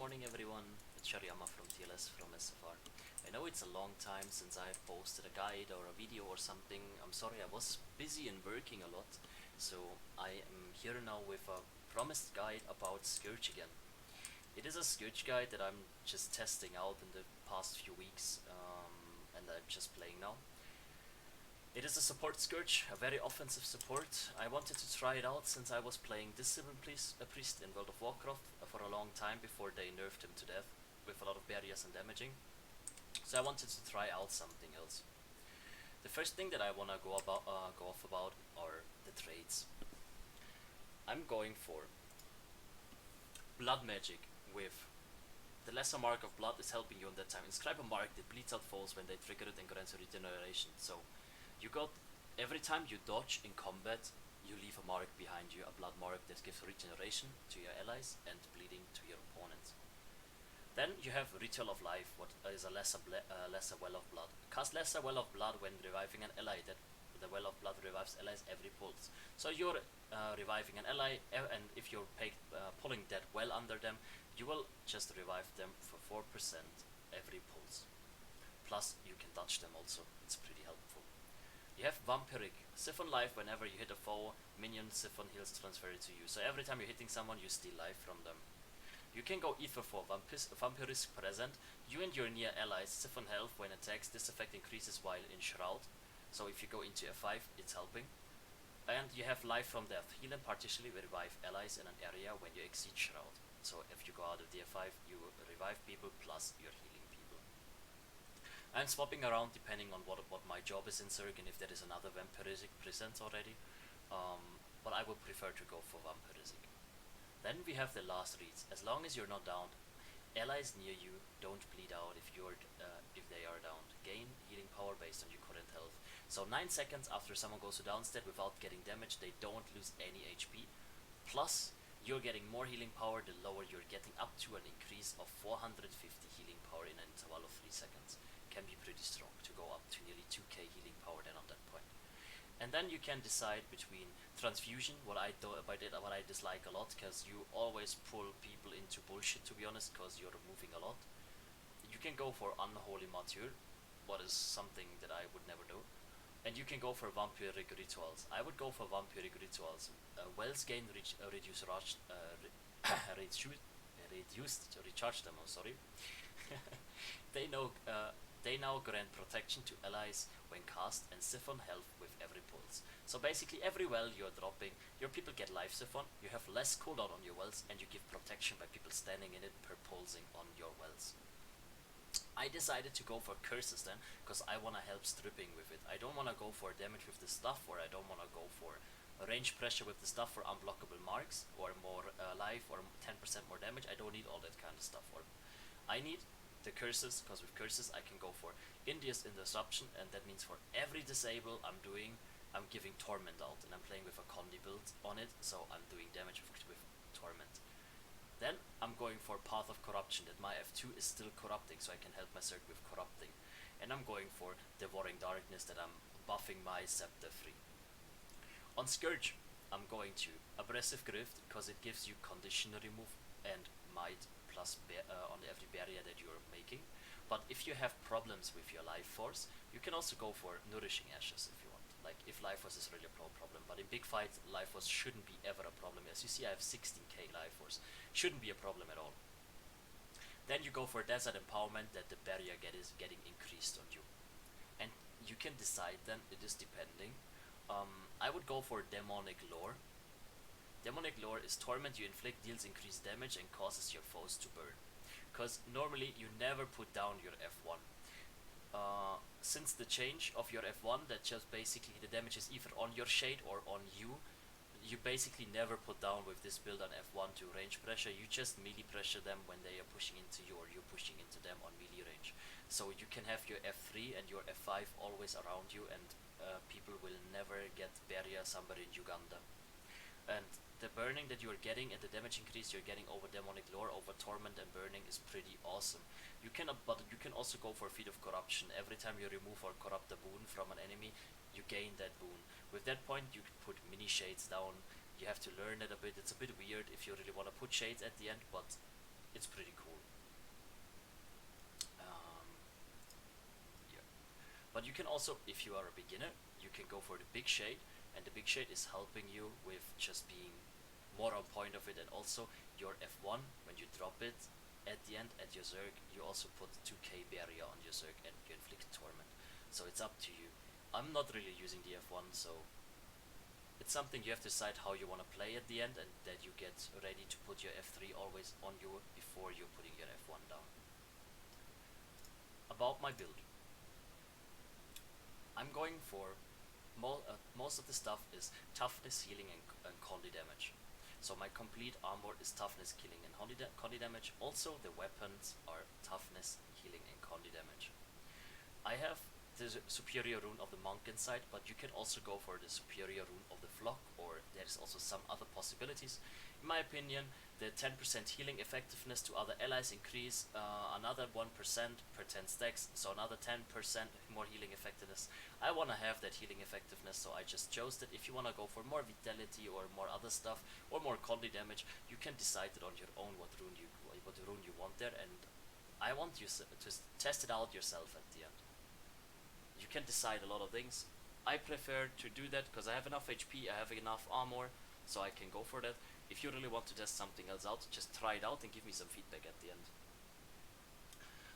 morning everyone, it's Shariyama from TLS from SFR. I know it's a long time since I posted a guide or a video or something. I'm sorry, I was busy and working a lot. So I am here now with a promised guide about Scourge again. It is a Scourge guide that I'm just testing out in the past few weeks, and I'm just playing now. It is a support Scourge, a very offensive support. I wanted to try it out since I was playing Discipline Priest in World of Warcraft for a long time before they nerfed him to death with a lot of barriers and damaging. So I wanted to try out something else. The first thing that I wanna go off about are the traits. I'm going for Blood Magic with the lesser mark of blood is helping you in that time. Inscribe a mark that bleeds out foes when they trigger it and grants a regeneration. So you got, every time you dodge in combat, you leave a mark behind you, a blood mark that gives regeneration to your allies and bleeding to your opponents. Then you have Ritual of Life, what is a lesser Well of Blood. Cast lesser Well of Blood when reviving an ally. That the Well of Blood revives allies every pulse. So you're reviving an ally, and if you're pulling that well under them, you will just revive them for 4% every pulse. Plus you can touch them also, it's pretty helpful. You have Vampiric, Siphon Life whenever you hit a foe, minion Siphon heals transferred to you. So every time you're hitting someone, you steal life from them. You can go either for Vampirisk Present. You and your near allies siphon health when attacks. This effect increases while in Shroud. So if you go into F5, it's helping. And you have Life from Death. Heal and partially revive allies in an area when you exceed Shroud. So if you go out of the F5, you revive people plus you're healing people. I'm swapping around depending on what my job is in Zerg and if there is another Vampirisk Present already. But I would prefer to go for Vampirisk. Then we have the last reads. As long as you're not downed, allies near you don't bleed out if they are downed. Gain healing power based on your current health. So 9 seconds after someone goes to down state without getting damaged, they don't lose any HP. Plus, you're getting more healing power the lower you're getting, up to an increase of 450 healing power in an interval of 3 seconds. Can be pretty strong to go up to nearly 2k healing power then on that point. And then you can decide between Transfusion, what I dislike a lot, because you always pull people into bullshit, to be honest, because you're moving a lot. You can go for Unholy Martyr, what is something that I would never do. And you can go for Vampiric Rituals. I would go for Vampiric Rituals. Wells gain reduced recharge them, sorry. They now grant protection to allies when cast and siphon health with every pulse. So basically every well you're dropping, your people get life siphon, you have less cooldown on your wells, and you give protection by people standing in it per pulsing on your wells. I decided to go for curses then, because I want to help stripping with it. I don't want to go for damage with the stuff, or I don't want to go for range pressure with the stuff for unblockable marks, or more life, or 10% more damage. I don't need all that kind of stuff for it. I need the curses, because with curses I can go for India's in disruption, and that means for every disable I'm giving Torment out, and I'm playing with a Condi build on it, so I'm doing damage with Torment. Then I'm going for Path of Corruption, that my F2 is still corrupting, so I can help my Zerg with corrupting. And I'm going for Devouring Darkness, that I'm buffing my Scepter 3. On Scourge, I'm going to Abrasive Grift, because it gives you condition remove and might plus on every barrier that you're making. But if you have problems with your life force, you can also go for Nourishing Ashes if you want. Like if life force is really a problem, but in big fights life force shouldn't be ever a problem. As you see, I have 16k life force, shouldn't be a problem at all. Then you go for Desert Empowerment, that the barrier is getting increased on you, and you can decide then, it is depending. I would go for Demonic Lore. Demonic Lore is Torment you inflict, deals increased damage and causes your foes to burn. Because normally you never put down your F1. Since the change of your F1, that just basically the damage is either on your shade or on you, you basically never put down with this build on F1 to range pressure. You just melee pressure them when they are pushing into you, or you're pushing into them on melee range. So you can have your F3 and your F5 always around you, and people will never get barrier somewhere in Uganda. And the burning that you're getting and the damage increase you're getting over Demonic Lore, over Torment and Burning is pretty awesome. But you can also go for Feed of Corruption. Every time you remove or corrupt a boon from an enemy, you gain that boon. With that point, you can put mini shades down. You have to learn it a bit. It's a bit weird if you really want to put shades at the end, but it's pretty cool. Um, yeah. But you can also, if you are a beginner, you can go for the big shade, and the big shade is helping you with just being more on point of it, and also your F1 when you drop it at the end at your Zerg, you also put 2k barrier on your Zerg and you inflict torment. So it's up to you. I'm not really using the F1, so it's something you have to decide how you want to play at the end, and that you get ready to put your F3 always on you before you're putting your F1 down. About my build, I'm going for most of the stuff is toughness, healing, and condi damage. So my complete armor is toughness, killing, and condi damage. Also, the weapons are toughness, healing, and condi damage. I have the superior rune of the monk inside, but you can also go for the superior rune of the flock, or there's also some other possibilities. In my opinion, the 10% healing effectiveness to other allies increase another 1% per 10 stacks, so another 10% more healing effectiveness. I want to have that healing effectiveness, so I just chose that. If you want to go for more vitality or more other stuff, or more condi damage, you can decide it on your own what rune you want there, and I want you to test it out yourself at the end. You can decide a lot of things. I prefer to do that because I have enough HP, I have enough armor, so I can go for that. If you really want to test something else out, just try it out and give me some feedback at the end.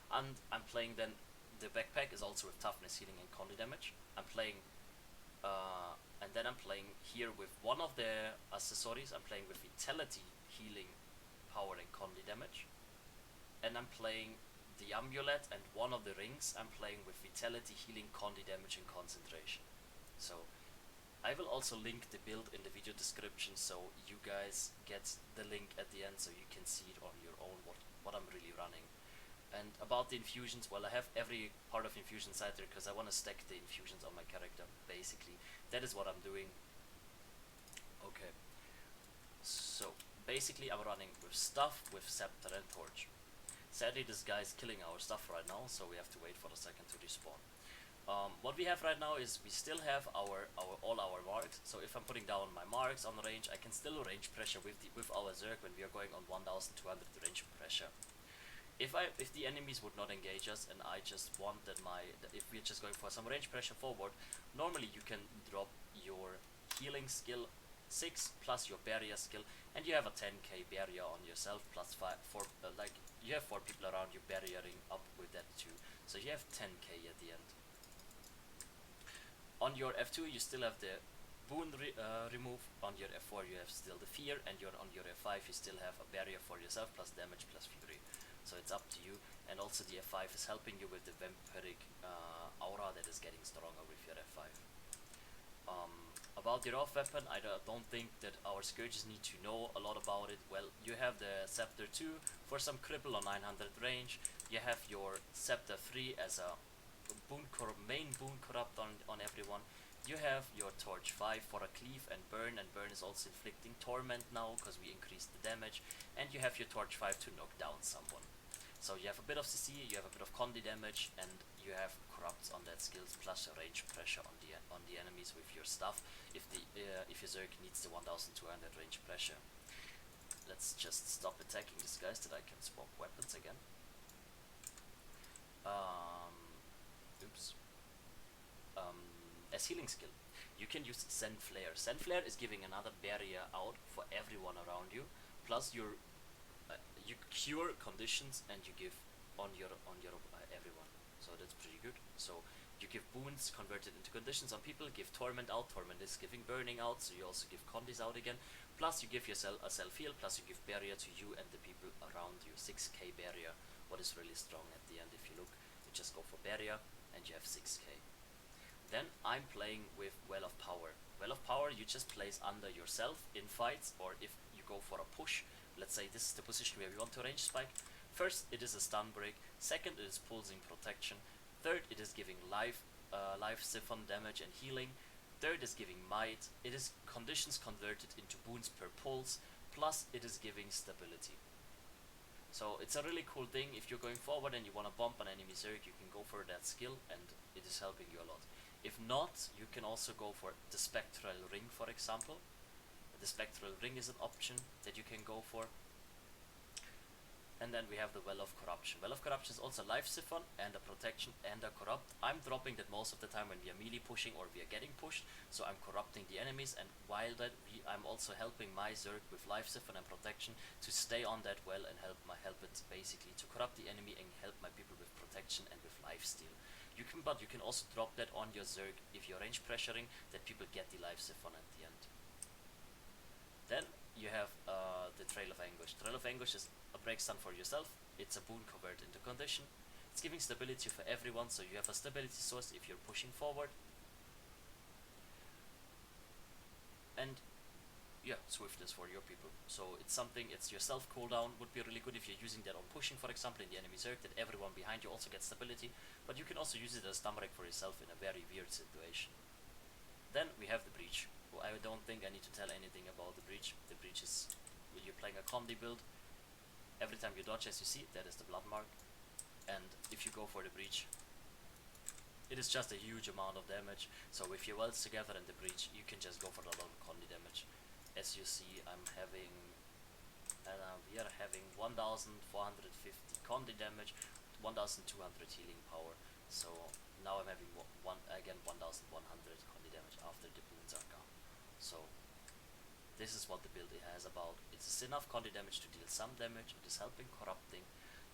And I'm playing then, the backpack is also with toughness, healing, and condi damage. I'm playing, and then I'm playing here with one of the accessories. I'm playing with vitality, healing, power, and condi damage. And I'm playing the amulet and one of the rings. I'm playing with vitality, healing, condi damage, and concentration. So I will also link the build in the video description, so you guys get the link at the end, so you can see it on your own what I'm really running. And about the infusions, well, I have every part of infusion side there because I want to stack the infusions on my character. Basically, that is what I'm doing. Okay, so basically I'm running with stuff, with scepter and torch. Sadly, this guy is killing our stuff right now, so we have to wait for a second to respawn. What we have right now is we still have all our marks. So if I'm putting down my marks on range, I can still range pressure with our Zerg when we are going on 1200 range pressure. If the enemies would not engage us, and I just want that if we're just going for some range pressure forward, normally you can drop your healing skill 6 plus your barrier skill, and you have a 10k barrier on yourself plus 4 like you have 4 people around you barriering up with that too, so you have 10k at the end. On your F2 you still have the boon remove, on your F4 you have still the fear, and on your F5 you still have a barrier for yourself plus damage plus fury. So it's up to you, and also the F5 is helping you with the vampiric aura that is getting stronger with your F5. About your off weapon, I don't think that our Scourges need to know a lot about it. Well, you have the Scepter 2 for some cripple on 900 range, you have your Scepter 3 as a main boon corrupt on everyone. You have your Torch 5 for a cleave and burn is also inflicting torment now because we increased the damage, and you have your Torch 5 to knock down someone. So you have a bit of CC, you have a bit of condi damage, and you have corrupts on that skills plus a range pressure on the enemies with your stuff if your Zerg needs the 1200 range pressure. Let's just stop attacking these guys that I can swap weapons again. Oops. As healing skill, you can use Send Flare. Send Flare is giving another barrier out for everyone around you, plus you cure conditions, and you give on your everyone. So that's pretty good. So you give boons converted into conditions on people, give torment out, torment is giving burning out, so you also give condis out again, plus you give yourself a self heal, plus you give barrier to you and the people around you, 6k barrier, what is really strong at the end. If you look, you just go for barrier and you have 6k. Then I'm playing with Well of Power. Well of Power you just place under yourself in fights, or if you go for a push. Let's say this is the position where we want to range spike. First, it is a stun break. Second, it is pulsing protection. Third, it is giving life siphon damage and healing. Third is giving might. It is conditions converted into boons per pulse. Plus, it is giving stability. So it's a really cool thing. If you're going forward and you want to bump an enemy Zerg, you can go for that skill, and it is helping you a lot. If not, you can also go for the Spectral Ring, for example. The Spectral Ring is an option that you can go for. And then we have the Well of Corruption. Well of Corruption is also life siphon and a protection and a corrupt. I'm dropping that most of the time when we are melee pushing or we are getting pushed, so I'm corrupting the enemies, and while that I'm also helping my Zerg with life siphon and protection to stay on that well and help it basically to corrupt the enemy and help my people with protection and with lifesteal. But you can also drop that on your Zerg if you're range pressuring, that people get the life siphon at the end. Then you have the Trail of Anguish. Trail of Anguish is a break stun for yourself. It's a boon converted into condition. It's giving stability for everyone, so you have a stability source if you're pushing forward. And yeah, swiftness for your people. So it's something, it's your self cooldown would be really good if you're using that on pushing, for example, in the enemy Zerg, that everyone behind you also gets stability. But you can also use it as a stun break for yourself in a very weird situation. Then we have the Breach. Well, I don't think I need to tell anything about the Breach. The Breach is when you're playing a Condi build. Every time you dodge, as you see, that is the blood mark. And if you go for the Breach, it is just a huge amount of damage. So if you're well together in the Breach, you can just go for a lot of Condi damage. As you see, we are having 1,450 Condi damage, 1,200 healing power. So now I'm having 1,100 Condi damage after the boons are gone. So this is what the build has about. It's enough Condi damage to deal some damage. It is helping corrupting.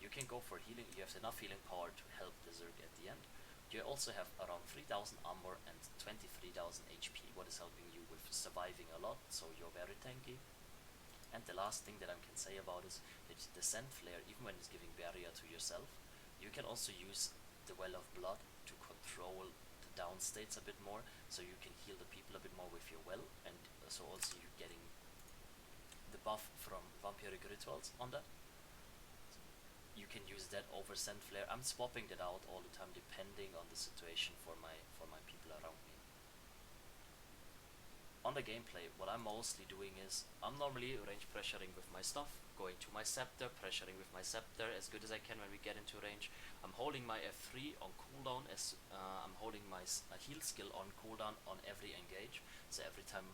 You can go for healing. You have enough healing power to help the Zerg at the end. You also have around 3,000 armor and 23,000 HP, what is helping you with surviving a lot, so you're very tanky. And the last thing that I can say about is that the Sand Flare, even when it's giving barrier to yourself, you can also use the Well of Blood to control the down states a bit more, so you can heal the people a bit more with your well, and so also you're getting the buff from Vampiric Rituals on that. You can use that over Sand Flare. I'm swapping that out all the time depending on the situation for my people around me. On the gameplay, what I'm mostly doing is I'm normally range pressuring with my stuff, going to my scepter, pressuring with my scepter as good as I can when we get into range. I'm holding my F3 on cooldown as I'm holding my heal skill on cooldown on every engage. So every time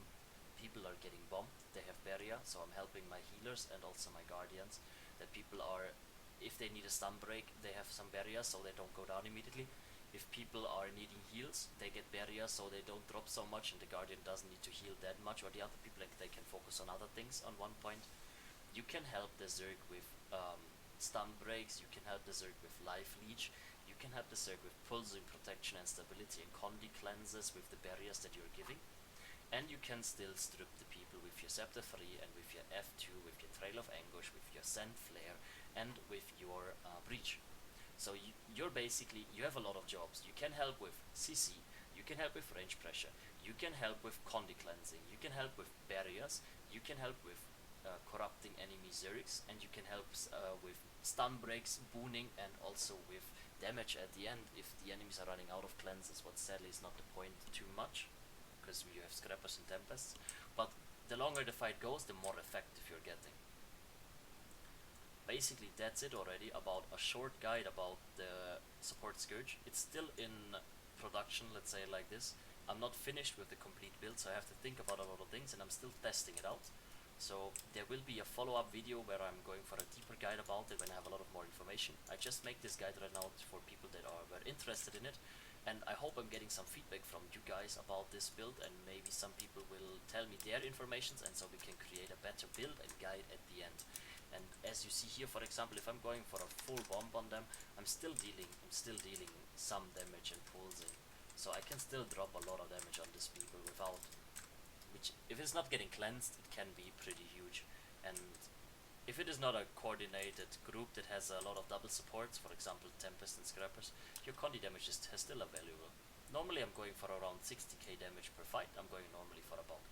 people are getting bombed, they have barrier, so I'm helping my healers and also my guardians, that people are, if they need a stun break, they have some barriers so they don't go down immediately. If people are needing heals, they get barriers so they don't drop so much and the guardian doesn't need to heal that much, or the other people, like, they can focus on other things on one point. You can help the Zerg with stun breaks, you can help the Zerg with life leech, you can help the Zerg with pulsing protection and stability and Condi cleanses with the barriers that you're giving. And you can still strip the people with your Scepter 3 and with your F2, with your Trail of Anguish, with your Sand Flare, and with your Breach. So you have a lot of jobs. You can help with CC, you can help with range pressure, you can help with Condi cleansing, you can help with barriers, you can help with corrupting enemy Zergs, and you can help with stun breaks, booning, and also with damage at the end if the enemies are running out of cleanses, what sadly is not the point too much, because you have Scrappers and Tempests. But the longer the fight goes, the more effective you're getting. Basically that's it already about a short guide about the support Scourge. It's still in production, let's say like this. I'm not finished with the complete build, so I have to think about a lot of things and I'm still testing it out. So there will be a follow-up video where I'm going for a deeper guide about it when I have a lot of more information. I just make this guide right now for people that were interested in it, and I hope I'm getting some feedback from you guys about this build, and maybe some people will tell me their informations, and so we can create a better build and guide at the end. And as you see here, for example, if I'm going for a full bomb on them, I'm still dealing some damage and pulsing. So I can still drop a lot of damage on these people without, which if it's not getting cleansed, it can be pretty huge. And if it is not a coordinated group that has a lot of double supports, for example Tempest and Scrappers, your Condi damage is still valuable. Normally I'm going for around 60k damage per fight. I'm going normally for about,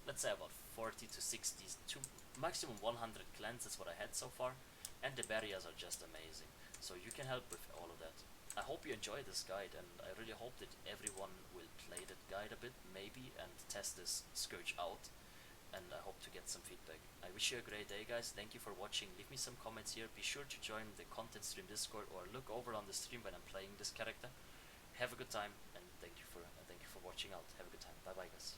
let's say about 40 to 60 to maximum 100 cleanses what I had so far, and the barriers are just amazing. So you can help with all of that. I hope you enjoy this guide, and I really hope that everyone will play that guide a bit maybe and test this Scourge out, and I hope to get some feedback. I wish you a great day, guys. Thank you for watching. Leave me some comments here. Be sure to join the content stream Discord or look over on the stream when I'm playing this character. Have a good time, and thank you for watching out. Have a good time. Bye bye, guys.